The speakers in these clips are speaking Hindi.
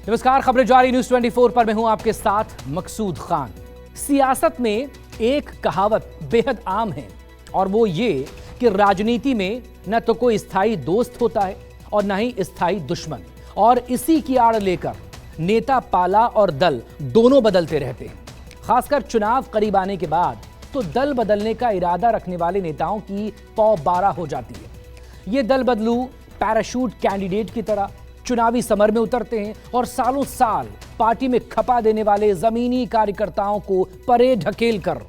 नमस्कार, खबरें जारी न्यूज 24 पर मैं हूं आपके साथ मकसूद खान। सियासत में एक कहावत बेहद आम है और वो ये कि राजनीति में न तो कोई स्थायी दोस्त होता है और न ही स्थायी दुश्मन, और इसी की आड़ लेकर नेता पाला और दल दोनों बदलते रहते हैं। खासकर चुनाव करीब आने के बाद तो दल बदलने का इरादा रखने वाले नेताओं की पौ बारह हो जाती है। ये दल बदलू पैराशूट कैंडिडेट की तरह चुनावी समर में उतरते हैं और सालों साल पार्टी में खपा देने वाले जमीनी कार्यकर्ताओं को परे ढकेल कर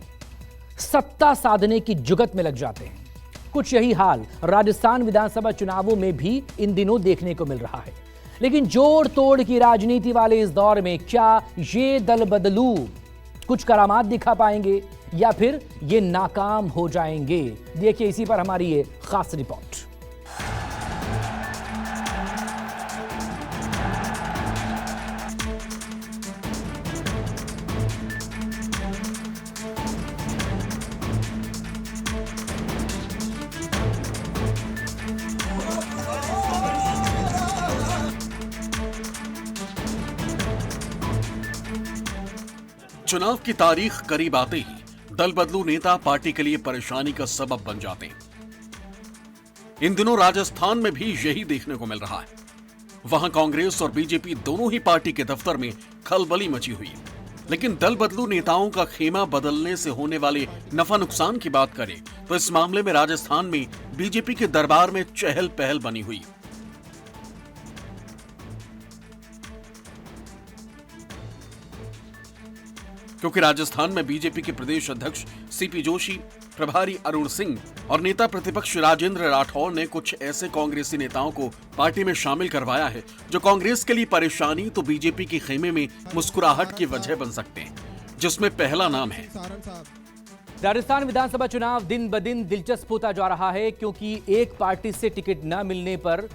सत्ता साधने की जुगत में लग जाते हैं। कुछ यही हाल राजस्थान विधानसभा चुनावों में भी इन दिनों देखने को मिल रहा है। लेकिन जोड़ तोड़ की राजनीति वाले इस दौर में क्या ये दल बदलू कुछ करामात दिखा पाएंगे या फिर ये नाकाम हो जाएंगे? देखिए इसी पर हमारी ये खास रिपोर्ट। चुनाव की तारीख करीब आते ही दल बदलू नेता पार्टी के लिए परेशानी का सबब बन जाते हैं। इन दिनों राजस्थान में भी यही देखने को मिल रहा है। वहां कांग्रेस और बीजेपी दोनों ही पार्टी के दफ्तर में खलबली मची हुई है। लेकिन दल बदलू नेताओं का खेमा बदलने से होने वाले नफा नुकसान की बात करें तो इस मामले में राजस्थान में बीजेपी के दरबार में चहल पहल बनी हुई। क्योंकि राजस्थान में बीजेपी के प्रदेश अध्यक्ष सीपी जोशी, प्रभारी अरुण सिंह और नेता प्रतिपक्ष राजेंद्र राठौर ने कुछ ऐसे कांग्रेसी नेताओं को पार्टी में शामिल करवाया है जो कांग्रेस के लिए परेशानी तो बीजेपी के खेमे में मुस्कुराहट की वजह बन सकते हैं, जिसमें पहला नाम है। राजस्थान विधानसभा चुनाव दिन ब दिन दिलचस्प होता जा रहा है, क्योंकि एक पार्टी से टिकट न मिलने पर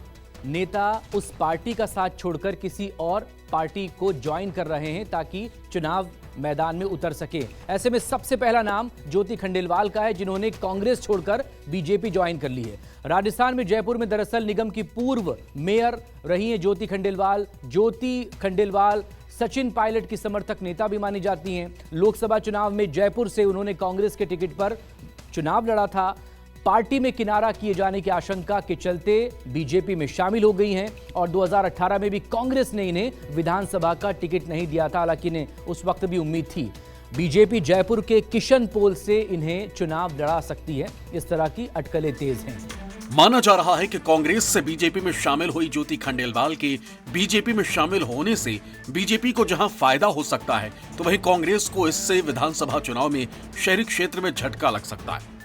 नेता उस पार्टी का साथ छोड़कर किसी और पार्टी को ज्वाइन कर रहे हैं ताकि चुनाव मैदान में उतर सके। ऐसे में सबसे पहला नाम ज्योति खंडेलवाल का है, जिन्होंने कांग्रेस छोड़कर बीजेपी ज्वाइन कर ली है। राजस्थान में जयपुर में दरअसल निगम की पूर्व मेयर रही हैं ज्योति खंडेलवाल। ज्योति खंडेलवाल सचिन पायलट की समर्थक नेता भी मानी जाती हैं। लोकसभा चुनाव में जयपुर से उन्होंने कांग्रेस के टिकट पर चुनाव लड़ा था। पार्टी में किनारा किए जाने की आशंका के चलते बीजेपी में शामिल हो गई हैं और 2018 में भी कांग्रेस ने इन्हें विधानसभा का टिकट नहीं दिया था। हालांकि इन्हें उस वक्त भी उम्मीद थी बीजेपी जयपुर के किशन पोल से इन्हें चुनाव लड़ा सकती है। इस तरह की अटकलें तेज हैं। माना जा रहा है कि कांग्रेस से बीजेपी में शामिल हुई ज्योति खंडेलवाल के बीजेपी में शामिल होने से बीजेपी को जहां फायदा हो सकता है, तो वहीं कांग्रेस को इससे विधानसभा चुनाव में शहरी क्षेत्र में झटका लग सकता है।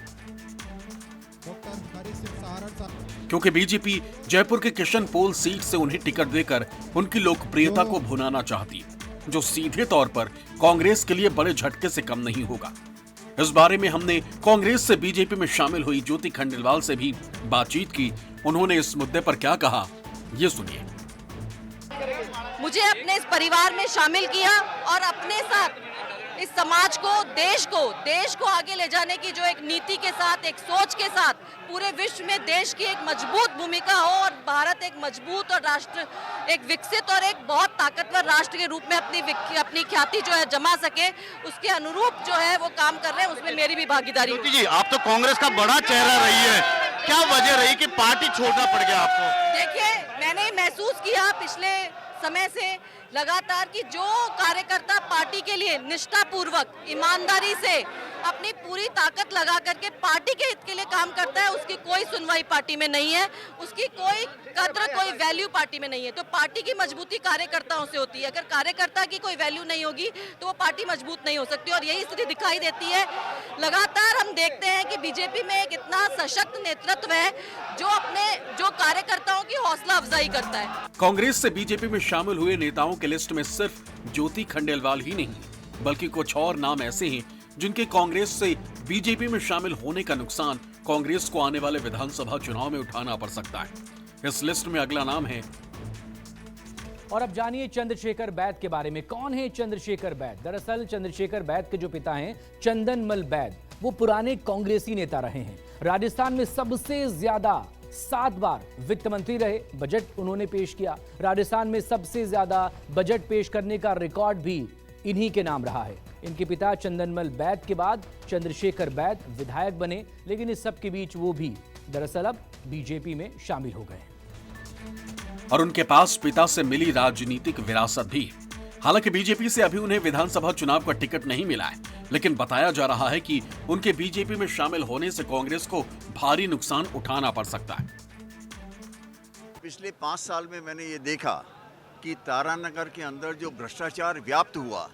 क्योंकि बीजेपी जयपुर के किशन पोल सीट से उन्हें टिकट देकर उनकी लोकप्रियता को भुनाना चाहती है, जो सीधे तौर पर कांग्रेस के लिए बड़े झटके से कम नहीं होगा। इस बारे में हमने कांग्रेस से बीजेपी में शामिल हुई ज्योति खंडेलवाल से भी बातचीत की। उन्होंने इस मुद्दे पर क्या कहा, ये सुनिए। मुझे अपने इस परिवार में शामिल किया और अपने साथ इस समाज को, देश को आगे ले जाने की जो एक नीति के साथ, एक सोच के साथ पूरे विश्व में देश की एक मजबूत भूमिका हो और भारत एक मजबूत और राष्ट्र, एक विकसित और एक बहुत ताकतवर राष्ट्र के रूप में अपनी ख्याति जो है जमा सके, उसके अनुरूप जो है वो काम कर रहे हैं। उसमें मेरी भी भागीदारी। जी, आप तो कांग्रेस का बड़ा चेहरा रही है, क्या वजह रही कि पार्टी छोड़ना पड़ गया आपको? देखिए, मैंने महसूस किया पिछले समय से लगातार कि जो कार्यकर्ता पार्टी के लिए निष्ठापूर्वक, ईमानदारी से अपनी पूरी ताकत लगा करके पार्टी के हित के लिए काम करता है, उसकी कोई सुनवाई पार्टी में नहीं है, उसकी कोई कद्र, कोई वैल्यू पार्टी में नहीं है। तो पार्टी की मजबूती कार्यकर्ताओं से होती है। अगर कार्यकर्ता की कोई वैल्यू नहीं होगी तो वो पार्टी मजबूत नहीं हो सकती, और यही स्थिति दिखाई देती है। लगातार हम देखते हैं कि बीजेपी में एक इतना सशक्त नेतृत्व है जो कार्यकर्ताओं की हौसला अफजाई करता है। कांग्रेस से बीजेपी में शामिल हुए नेताओं के लिस्ट में सिर्फ ज्योति खंडेलवाल ही नहीं, बल्कि कुछ और नाम ऐसे हैं जिनके कांग्रेस से बीजेपी में शामिल होने का नुकसान कांग्रेस को आने वाले विधानसभा चुनाव में उठाना पड़ सकता है। इस लिस्ट में अगला नाम है। और अब जानिए चंद्रशेखर बैद के बारे में। कौन है चंद्रशेखर बैद? दरअसल चंद्रशेखर बैद के जो पिता हैं चंदनमल बैद, वो पुराने कांग्रेसी नेता रहे हैं। राजस्थान में सबसे ज्यादा 7 बार वित्त मंत्री रहे, बजट उन्होंने पेश किया। राजस्थान में सबसे ज्यादा बजट पेश करने का रिकॉर्ड भी इन्हीं के नाम रहा है। इनके पिता चंदनमल बैद के बाद चंद्रशेखर बैद विधायक बने, लेकिन इस सब के बीच वो भी दरअसल अब बीजेपी में शामिल हो गए। और उनके पास पिता से मिली राजनीतिक विरासत भी। हालांकि बीजेपी से अभी उन्हें विधानसभा चुनाव का टिकट नहीं मिला है, लेकिन बताया जा रहा है कि उनके बीजेपी में शामिल होने से कांग्रेस को भारी नुकसान उठाना पड़ सकता है। पिछले 5 साल में मैंने ये देखा कि तारानगर के अंदर जो भ्रष्टाचार व्याप्त हुआ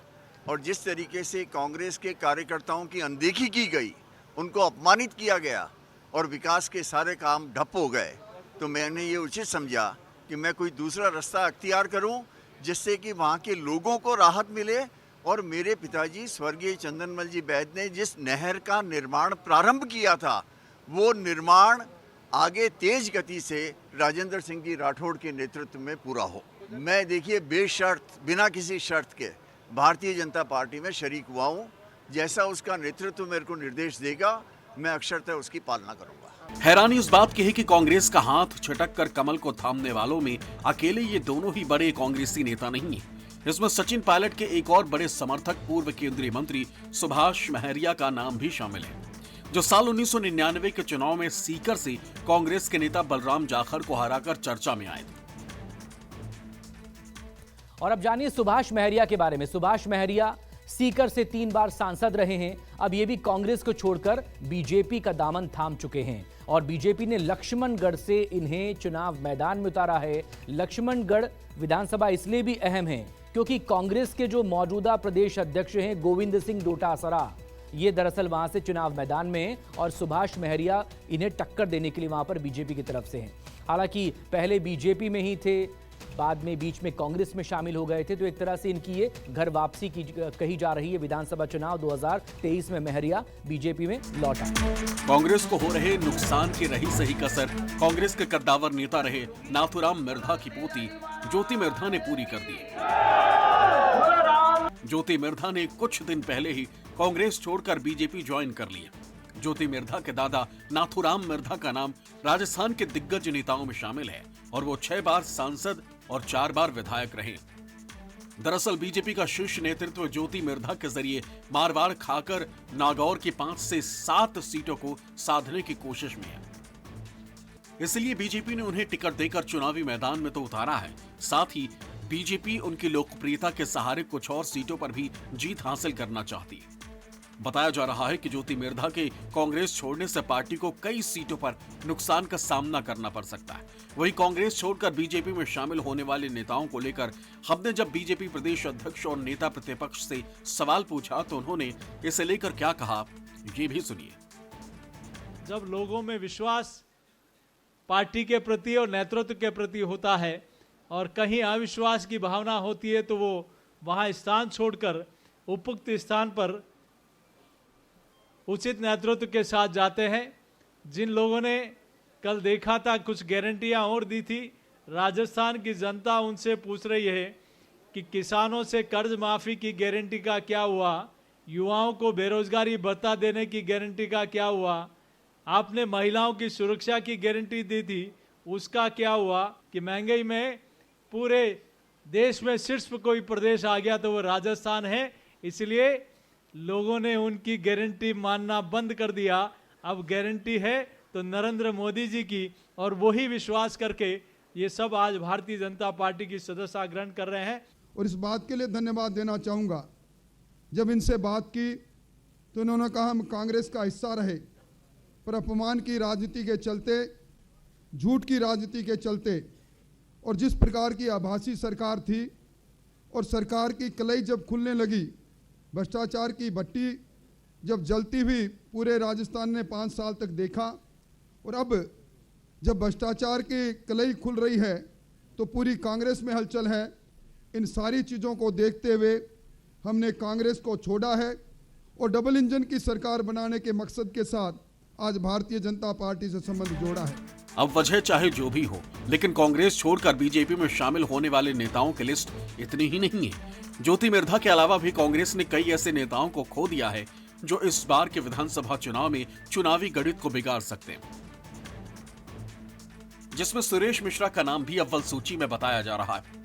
और जिस तरीके से कांग्रेस के कार्यकर्ताओं की अनदेखी की गई, उनको अपमानित किया गया और विकास के सारे काम ठप हो गए, तो मैंने ये उचित समझा कि मैं कोई दूसरा रास्ता अख्तियार करूं जिससे कि वहाँ के लोगों को राहत मिले। और मेरे पिताजी स्वर्गीय चंदनमल जी बैद ने जिस नहर का निर्माण प्रारंभ किया था, वो निर्माण आगे तेज गति से राजेंद्र सिंह जी राठौड़ के नेतृत्व में पूरा हो। मैं देखिए बेशर्त, बिना किसी शर्त के भारतीय जनता पार्टी में शरीक हुआ हूँ। जैसा उसका नेतृत्व मेरे को निर्देश देगा, मैं अक्षरतः उसकी पालना करूंगा। हैरानी इस बात की है कि कांग्रेस का हाथ छटक कर कमल को थामने वालों में अकेले ये दोनों ही बड़े कांग्रेसी नेता नहीं है। इसमें सचिन पायलट के एक और बड़े समर्थक पूर्व केंद्रीय मंत्री सुभाष महरिया का नाम भी शामिल है, जो साल 1999 के चुनाव में सीकर से कांग्रेस के नेता बलराम जाखड़ को हराकर चर्चा में आए थे। और अब जानिए सुभाष महरिया के बारे में। सुभाष महरिया सीकर से 3 बार सांसद रहे हैं। अब ये भी कांग्रेस को छोड़कर बीजेपी का दामन थाम चुके हैं और बीजेपी ने लक्ष्मणगढ़ से इन्हें चुनाव मैदान में उतारा है। लक्ष्मणगढ़ विधानसभा इसलिए भी अहम है क्योंकि कांग्रेस के जो मौजूदा प्रदेश अध्यक्ष हैं गोविंद सिंह डोटासरा, ये दरअसल वहां से चुनाव मैदान में हैं और सुभाष महरिया इन्हें टक्कर देने के लिए वहां पर बीजेपी की तरफ से हैं। हालांकि पहले बीजेपी में ही थे, बाद में बीच में कांग्रेस में शामिल हो गए थे, तो एक तरह से इनकी ये घर वापसी की कही जा रही है। विधानसभा चुनाव 2023 में महरिया बीजेपी में लौटा। कांग्रेस को हो रहे नुकसान की रही सही कसर कांग्रेस के कद्दावर नेता रहे नाथुराम मिर्धा की पोती ज्योति मिर्धा ने पूरी कर दी। ज्योति मिर्धा ने कुछ दिन पहले ही कांग्रेस छोड़कर बीजेपी ज्वाइन कर लिया। ज्योति मिर्धा के दादा नाथुराम मिर्धा का नाम राजस्थान के दिग्गज नेताओं में शामिल है और वो 6 बार सांसद और 4 बार विधायक रहे। दरअसल बीजेपी का शीर्ष नेतृत्व ज्योति मिर्धा के जरिए मारवाड़ खाकर नागौर की 5 से 7 सीटों को साधने की कोशिश में है। इसलिए बीजेपी ने उन्हें टिकट देकर चुनावी मैदान में तो उतारा है, साथ ही बीजेपी उनकी लोकप्रियता के सहारे कुछ और सीटों पर भी जीत हासिल करना चाहती है। बताया जा रहा है कि ज्योति मिर्धा के कांग्रेस छोड़ने से पार्टी को कई सीटों पर नुकसान का सामना करना पड़ सकता है। वहीं कांग्रेस छोड़कर बीजेपी में शामिल होने वाले नेताओं को लेकर हमने जब बीजेपी प्रदेश अध्यक्ष और नेता प्रतिपक्ष से सवाल पूछा तो उन्होंने इसे लेकर क्या कहा, ये भी सुनिए। जब लोगों में विश्वास पार्टी के प्रति और नेतृत्व के प्रति होता है और कहीं अविश्वास की भावना होती है, तो वो वहां स्थान छोड़कर उपयुक्त स्थान पर उचित नेतृत्व के साथ जाते हैं। जिन लोगों ने कल देखा था, कुछ गारंटियां और दी थी, राजस्थान की जनता उनसे पूछ रही है कि किसानों से कर्ज माफी की गारंटी का क्या हुआ, युवाओं को बेरोजगारी भत्ता देने की गारंटी का क्या हुआ, आपने महिलाओं की सुरक्षा की गारंटी दी थी, उसका क्या हुआ। कि महंगाई में पूरे देश में सिर्फ कोई प्रदेश आ गया तो वो राजस्थान है। इसलिए लोगों ने उनकी गारंटी मानना बंद कर दिया। अब गारंटी है तो नरेंद्र मोदी जी की, और वही विश्वास करके ये सब आज भारतीय जनता पार्टी की सदस्यता ग्रहण कर रहे हैं। और इस बात के लिए धन्यवाद देना चाहूँगा, जब इनसे बात की तो उन्होंने कहा हम कांग्रेस का हिस्सा रहे, पर अपमान की राजनीति के चलते, झूठ की राजनीति के चलते और जिस प्रकार की आभासी सरकार थी और सरकार की कलई जब खुलने लगी, भ्रष्टाचार की भट्टी जब जलती हुई पूरे राजस्थान ने 5 साल तक देखा, और अब जब भ्रष्टाचार की कलई खुल रही है तो पूरी कांग्रेस में हलचल है। इन सारी चीज़ों को देखते हुए हमने कांग्रेस को छोड़ा है और डबल इंजन की सरकार बनाने के मकसद के साथ आज भारतीय जनता पार्टी से संबंध जोड़ा है। अब वजह चाहे जो भी हो, लेकिन कांग्रेस छोड़कर बीजेपी में शामिल होने वाले नेताओं की लिस्ट इतनी ही नहीं है। ज्योति मिर्धा के अलावा भी कांग्रेस ने कई ऐसे नेताओं को खो दिया है जो इस बार के विधानसभा चुनाव में चुनावी गणित को बिगाड़ सकते हैं। जिसमें सुरेश मिश्रा का नाम भी अव्वल सूची में बताया जा रहा है।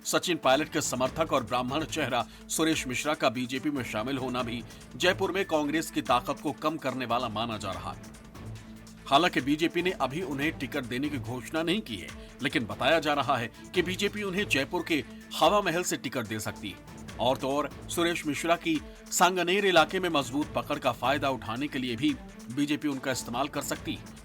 सचिन पायलट के समर्थक और ब्राह्मण चेहरा सुरेश मिश्रा का बीजेपी में शामिल होना भी जयपुर में कांग्रेस की ताकत को कम करने वाला माना जा रहा है। हालांकि बीजेपी ने अभी उन्हें टिकट देने की घोषणा नहीं की है, लेकिन बताया जा रहा है कि बीजेपी उन्हें जयपुर के हवा महल से टिकट दे सकती है। और तो और सुरेश मिश्रा की सांगनेर इलाके में मजबूत पकड़ का फायदा उठाने के लिए भी बीजेपी उनका इस्तेमाल कर सकती है।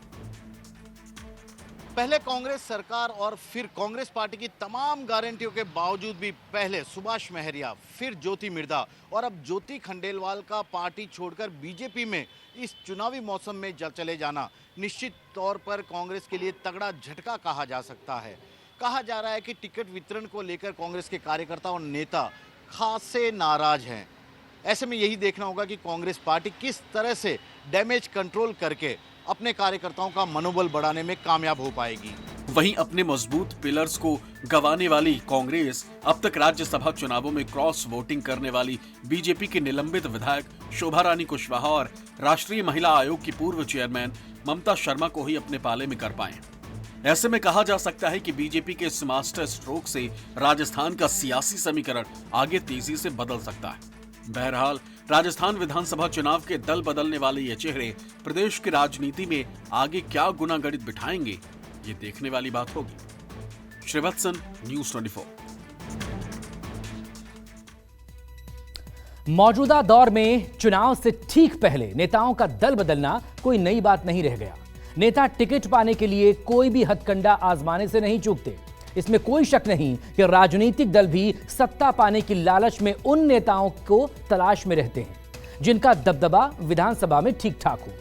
पहले कांग्रेस सरकार और फिर कांग्रेस पार्टी की तमाम गारंटियों के बावजूद भी पहले सुभाष महरिया, फिर ज्योति मिर्धा और अब ज्योति खंडेलवाल का पार्टी छोड़कर बीजेपी में इस चुनावी मौसम में चले जाना निश्चित तौर पर कांग्रेस के लिए तगड़ा झटका कहा जा सकता है। कहा जा रहा है कि टिकट वितरण को लेकर कांग्रेस के कार्यकर्ता और नेता खासे नाराज हैं। ऐसे में यही देखना होगा कि कांग्रेस पार्टी किस तरह से डैमेज कंट्रोल करके अपने कार्यकर्ताओं का मनोबल बढ़ाने में कामयाब हो पाएगी। वहीं अपने मजबूत पिलर्स को गंवाने वाली कांग्रेस अब तक राज्यसभा चुनावों में क्रॉस वोटिंग करने वाली बीजेपी के निलंबित विधायक शोभा रानी कुशवाहा और राष्ट्रीय महिला आयोग की पूर्व चेयरमैन ममता शर्मा को ही अपने पाले में कर पाए। ऐसे में कहा जा सकता है कि बीजेपी के इस मास्टर स्ट्रोक से राजस्थान का सियासी समीकरण आगे तेजी से बदल सकता है। बहरहाल राजस्थान विधानसभा चुनाव के दल बदलने वाले ये चेहरे प्रदेश की राजनीति में आगे क्या गुनागणित बिठाएंगे, ये देखने वाली बात होगी। श्रीवत्सन, न्यूज़ 24। मौजूदा दौर में चुनाव से ठीक पहले नेताओं का दल बदलना कोई नई बात नहीं रह गया। नेता टिकट पाने के लिए कोई भी हथकंडा आजमाने से नहीं चूकते। इसमें कोई शक नहीं कि राजनीतिक दल भी सत्ता पाने की लालच में उन नेताओं को तलाश में रहते हैं जिनका दबदबा विधानसभा में ठीक ठाक हो।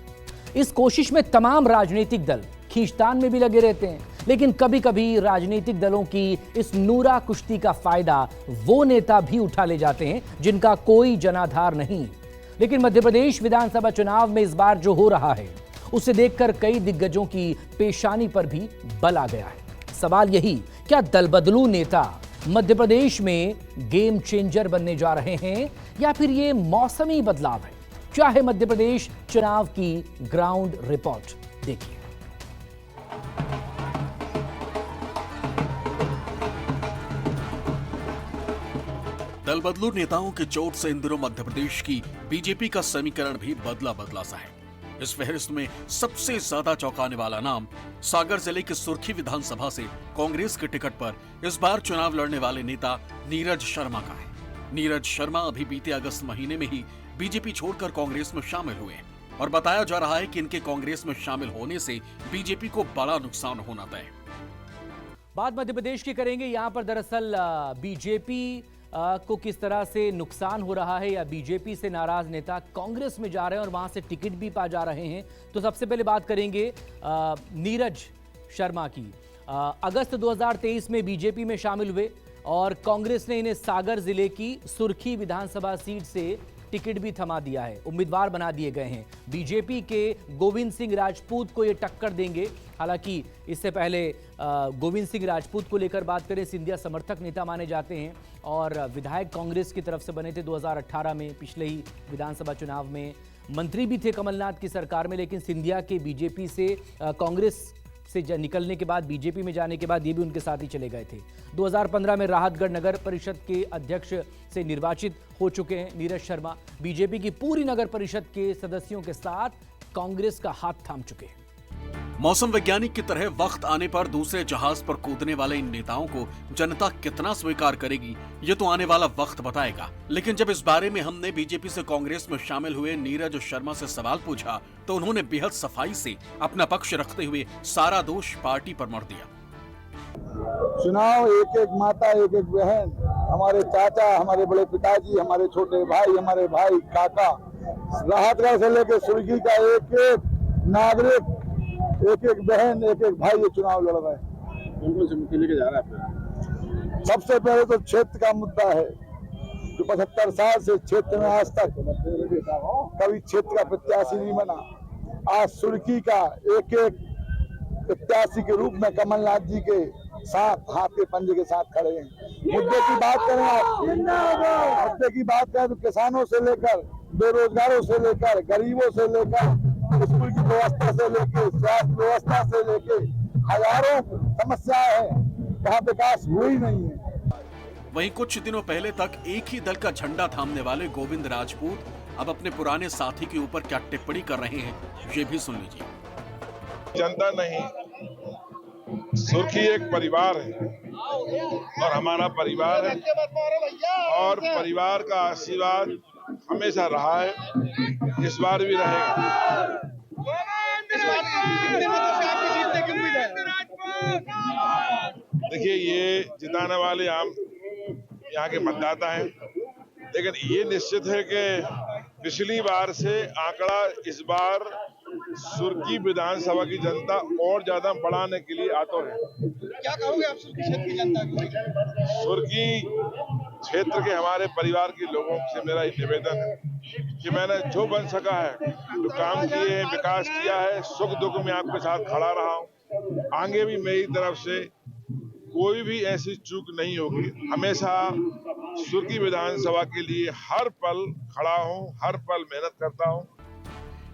इस कोशिश में तमाम राजनीतिक दल खींचतान में भी लगे रहते हैं, लेकिन कभी कभी राजनीतिक दलों की इस नूरा कुश्ती का फायदा वो नेता भी उठा ले जाते हैं जिनका कोई जनाधार नहीं। लेकिन मध्य प्रदेश विधानसभा चुनाव में इस बार जो हो रहा है उसे देखकर कई दिग्गजों की पेशानी पर भी बल आ गया है। सवाल यही, क्या दल बदलू नेता मध्य प्रदेश में गेम चेंजर बनने जा रहे हैं या फिर ये मौसमी बदलाव है? क्या है मध्य प्रदेश चुनाव की ग्राउंड रिपोर्ट, देखिए। दल बदलू नेताओं के चोट से इन दिनों मध्य प्रदेश की बीजेपी का समीकरण भी बदला बदला सा है। इस फहरिस्त में सबसे ज्यादा चौंकाने वाला नाम सागर जिले की सुर्खी विधानसभा से कांग्रेस के टिकट पर इस बार चुनाव लड़ने वाले नेता नीरज शर्मा का है। नीरज शर्मा अभी बीते अगस्त महीने में ही बीजेपी छोड़कर कांग्रेस में शामिल हुए हैं और बताया जा रहा है कि इनके कांग्रेस में शामिल होने से बीजेपी को बड़ा नुकसान होना तय। बात मध्य प्रदेश की करेंगे। यहां पर दरअसल बीजेपी को किस तरह से नुकसान हो रहा है या बीजेपी से नाराज नेता कांग्रेस में जा रहे हैं और वहां से टिकट भी पा जा रहे हैं। तो सबसे पहले बात करेंगे नीरज शर्मा की। अगस्त 2023 में बीजेपी में शामिल हुए और कांग्रेस ने इन्हें सागर जिले की सुर्खी विधानसभा सीट से टिकट भी थमा दिया है, उम्मीदवार बना दिए गए हैं। बीजेपी के गोविंद सिंह राजपूत को ये टक्कर देंगे। हालांकि इससे पहले गोविंद सिंह राजपूत को लेकर बात करें, सिंधिया समर्थक नेता माने जाते हैं और विधायक कांग्रेस की तरफ से बने थे 2018 में, पिछले ही विधानसभा चुनाव में मंत्री भी थे कमलनाथ की सरकार में। लेकिन सिंधिया के बीजेपी से कांग्रेस से निकलने के बाद, बीजेपी में जाने के बाद ये भी उनके साथ ही चले गए थे। 2015 में राहतगढ़ नगर परिषद के अध्यक्ष से निर्वाचित हो चुके हैं नीरज शर्मा। बीजेपी की पूरी नगर परिषद के सदस्यों के साथ कांग्रेस का हाथ थाम चुके हैं। मौसम वैज्ञानिक की तरह वक्त आने पर दूसरे जहाज पर कूदने वाले इन नेताओं को जनता कितना स्वीकार करेगी, ये तो आने वाला वक्त बताएगा। लेकिन जब इस बारे में हमने बीजेपी से कांग्रेस में शामिल हुए नीरज शर्मा से सवाल पूछा तो उन्होंने बेहद सफाई से अपना पक्ष रखते हुए सारा दोष पार्टी पर मढ़ दिया। चुनाव एक एक माता, एक एक बहन, हमारे चाचा, हमारे बड़े पिताजी, हमारे छोटे भाई, हमारे भाई काका, राहतगढ़ से लेकर सुर्खी का एक एक नागरिक, एक एक बहन, एक एक भाई ये चुनाव लड़ रहे हैं। कौन से मुद्दे लेके जा रहा है? सबसे पहले तो क्षेत्र का मुद्दा है जो 75 साल से क्षेत्र में आज तक कभी क्षेत्र का प्रत्याशी नहीं बना। आज सुर्खी का एक एक प्रत्याशी के रूप में कमलनाथ जी के साथ, हाथ के पंजे के साथ खड़े हैं। मुद्दे की बात करें आप, मुद्दे की बात करें तो किसानों से लेकर बेरोजगारों से लेकर गरीबों से लेकर स्कूल की व्यवस्था से लेकर स्वास्थ्य व्यवस्था से लेकर हजारों समस्याएं हैं, वहाँ विकास हुआ ही नहीं है। वहीं कुछ दिनों पहले तक एक ही दल का झंडा थामने वाले गोविंद राजपूत अब अपने पुराने साथी के ऊपर क्या टिप्पणी कर रहे हैं, ये भी सुन लीजिए। जनता नहीं, सुर्खी एक परिवार है और हमारा परिवार है और परिवार का आशीर्वाद हमेशा रहा है, इस बार भी रहेगा। देखिए, ये जिताने वाले आम यहाँ के मतदाता हैं, लेकिन ये निश्चित है कि पिछली बार से आंकड़ा इस बार सुर्खी विधानसभा की जनता और ज्यादा बढ़ाने के लिए आतुर है। क्या कहोगे आप सुर्खी क्षेत्र की जनता को? सुर्खी क्षेत्र के हमारे परिवार के लोगों से मेरा ये निवेदन है कि मैंने जो बन सका है, जो काम किए हैं, विकास किया है, सुख दुख में आपके साथ खड़ा रहा हूँ। आगे भी मेरी तरफ से कोई भी ऐसी चूक नहीं होगी। हमेशा सुर्खी विधानसभा के लिए हर पल खड़ा हूँ, हर पल मेहनत करता हूँ।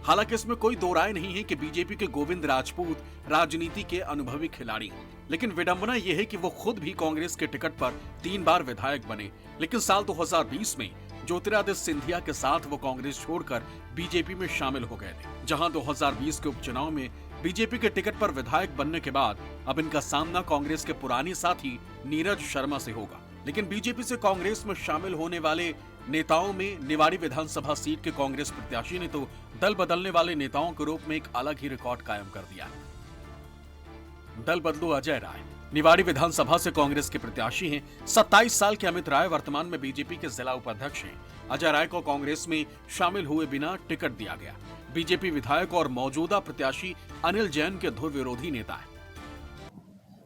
हालांकि इसमें कोई दो राय नहीं है कि बीजेपी के गोविंद राजपूत राजनीति के अनुभवी खिलाड़ी हैं, लेकिन विडंबना यह है कि वो खुद भी कांग्रेस के टिकट पर 3 बार विधायक बने, लेकिन साल 2020 में ज्योतिरादित्य सिंधिया के साथ वो कांग्रेस छोड़कर बीजेपी में शामिल हो गए थे। जहां 2020 के उपचुनाव में बीजेपी के टिकट पर विधायक बनने के बाद अब इनका सामना कांग्रेस के पुराने साथी नीरज शर्मा से होगा। लेकिन बीजेपी से कांग्रेस में शामिल होने वाले नेताओं में निवाड़ी विधानसभा सीट के कांग्रेस प्रत्याशी ने तो दल बदलने वाले नेताओं के रूप में एक अलग ही रिकॉर्ड कायम कर दिया है। दल बदलू अजय राय निवाड़ी विधानसभा से कांग्रेस के प्रत्याशी हैं। 27 साल के अमित राय वर्तमान में बीजेपी के जिला उपाध्यक्ष हैं। अजय राय को कांग्रेस में शामिल हुए बिना टिकट दिया गया। बीजेपी विधायक और मौजूदा प्रत्याशी अनिल जैन के धुर विरोधी नेता है।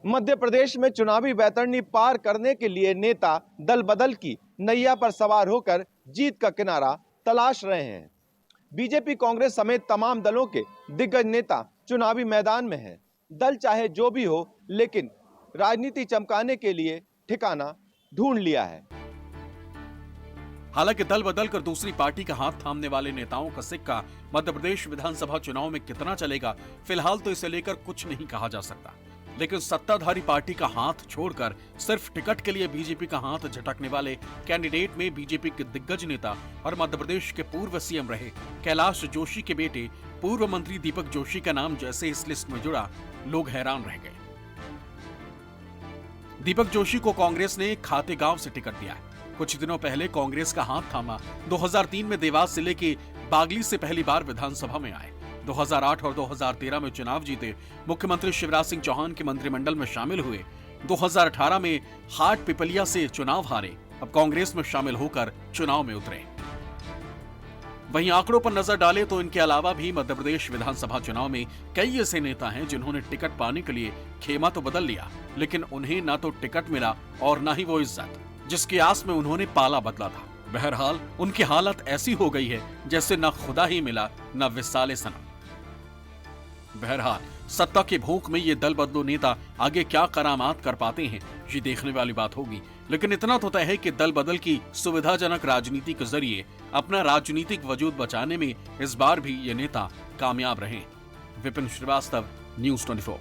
मध्य प्रदेश में चुनावी बैतरणी पार करने के लिए नेता दल बदल की नैया पर सवार होकर जीत का किनारा तलाश रहे हैं। बीजेपी कांग्रेस समेत तमाम दलों के दिग्गज नेता चुनावी मैदान में हैं। दल चाहे जो भी हो, लेकिन राजनीति चमकाने के लिए ठिकाना ढूंढ लिया है। हालांकि दल बदल कर दूसरी पार्टी का हाथ थामने वाले नेताओं का सिक्का मध्य प्रदेश विधानसभा चुनाव में कितना चलेगा, फिलहाल तो इसे लेकर कुछ नहीं कहा जा सकता। लेकिन सत्ताधारी पार्टी का हाथ छोड़कर सिर्फ टिकट के लिए बीजेपी का हाथ झटकने वाले कैंडिडेट में बीजेपी के दिग्गज नेता और मध्य प्रदेश के पूर्व सीएम रहे कैलाश जोशी के बेटे पूर्व मंत्री दीपक जोशी का नाम जैसे इस लिस्ट में जुड़ा, लोग हैरान रह गए। दीपक जोशी को कांग्रेस ने खातेगांव से टिकट दिया है। कुछ दिनों पहले कांग्रेस का हाथ थामा 2003 में देवास जिले के बागली से पहली बार विधानसभा में आए। 2008 और 2013 में चुनाव जीते। मुख्यमंत्री शिवराज सिंह चौहान के मंत्रिमंडल में शामिल हुए। 2018 में हाट पिपलिया से चुनाव हारे। अब कांग्रेस में शामिल होकर चुनाव में उतरे। वहीं आंकड़ों पर नजर डालें तो इनके अलावा भी मध्य प्रदेश विधानसभा चुनाव में कई ऐसे नेता हैं जिन्होंने टिकट पाने के लिए खेमा तो बदल लिया, लेकिन उन्हें ना तो टिकट मिला और ना ही वो इज्जत जिसकी आस में उन्होंने पाला बदला था। बहरहाल उनकी हालत ऐसी हो गई है जैसे न खुदा ही मिला न विसाले सनम। बहरहाल सत्ता की भूख में ये दल बदलू नेता आगे क्या करामात कर पाते हैं, ये देखने वाली बात होगी। लेकिन इतना तो तय है कि दल बदल की सुविधाजनक राजनीति के जरिए अपना राजनीतिक वजूद बचाने में इस बार भी ये नेता कामयाब रहे। विपिन श्रीवास्तव, न्यूज़ 24।